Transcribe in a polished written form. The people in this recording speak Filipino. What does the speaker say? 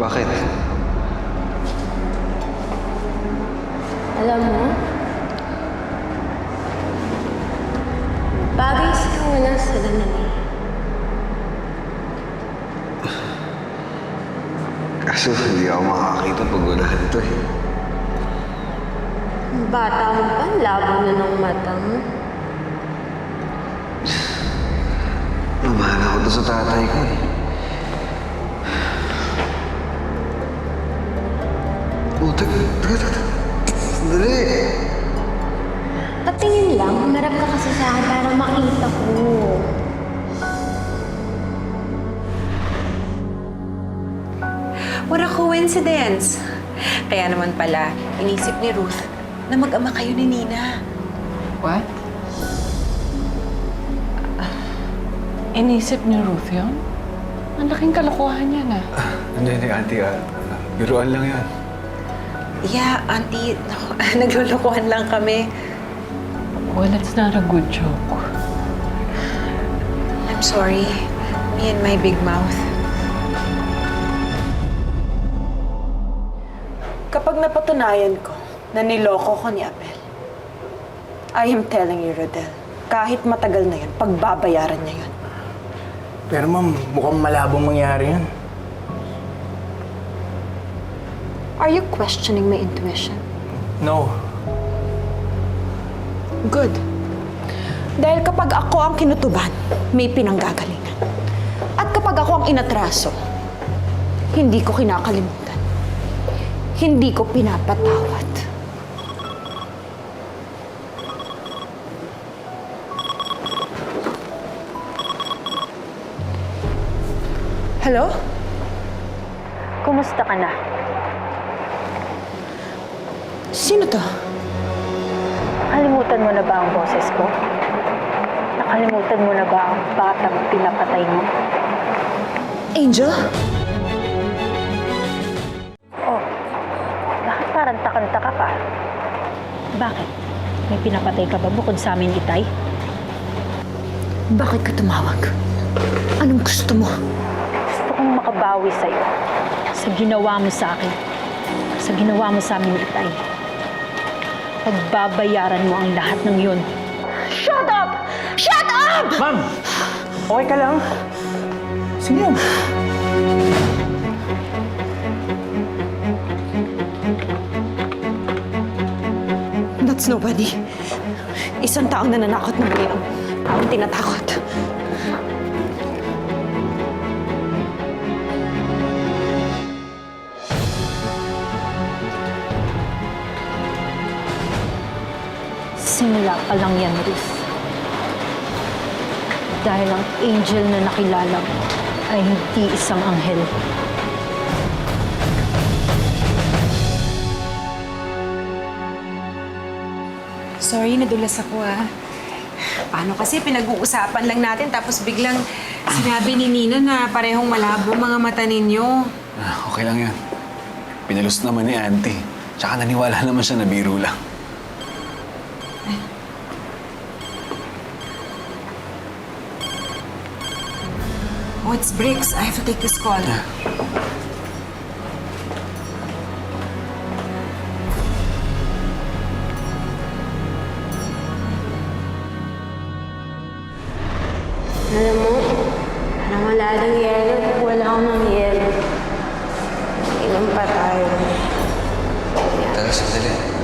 Bakit? Alam mo, bagay sa wala sila na eh. Kaso hindi ako makakita pag wala nito eh. Bata mo pa, labo na ng mata mo. Mamahal ako to sa tatay ko eh. Oh, teka. Sandali. Patingin lang, humarap ka kasi sa akin para makita ko. What a coincidence! Kaya naman pala, inisip ni Ruth na mag-ama kayo ni Nina. What? Inisip ni Ruth yun? Ang laking kalokohan yan, ah. Hindi, auntie. Biruan lang yan. Yeah, Auntie, naglulukuhan lang kami. Well, it's not a good joke. I'm sorry. Me and my big mouth. Kapag napatunayan ko na niloko ko ni Abel, I am telling you, Rodel, kahit matagal na yun, pagbabayaran niya yun. Pero ma'am, mukhang malabong mangyari yan. Are you questioning my intuition? No. Good. Dahil kapag ako ang kinutuban, may pinanggagalingan. At kapag ako ang inatraso, hindi ko kinakalimutan. Hindi ko pinapatawad. Hello? Kumusta ka na? Sino to? Nakalimutan mo na ba ang boses ko? Nakalimutan mo na ba ang batang pinapatay mo? Angel? Oh, bakit parang takang-taka ka? Bakit? May pinapatay ka ba bukod sa amin, Itay? Bakit ka tumawag? Anong gusto mo? Gusto kong makabawi sa'yo. Sa ginawa mo sa akin. Sa ginawa mo sa amin, Itay. Pagbabayaran mo ang lahat ng yun. Shut up! Shut up! Ma'am! Okay ka lang? Sino? That's nobody. Isang taong nananakot na mali ang tinatakot. Simula pa lang yan, Ruth. Dahil ang angel na nakilala mo ay hindi isang anghel. Sorry, nadulas ako Paano kasi pinag-uusapan lang natin tapos biglang sinabi ni Nina na parehong malabo mga mata ninyo. Okay lang yan. Pinalus naman ni auntie. Tsaka naniwala naman siya na biro lang. Oh, it's Briggs. I have to take this call. Alam mo, parang wala ng yelo. Wala akong ng yelo. Inom pa tayo. Tara, sandali.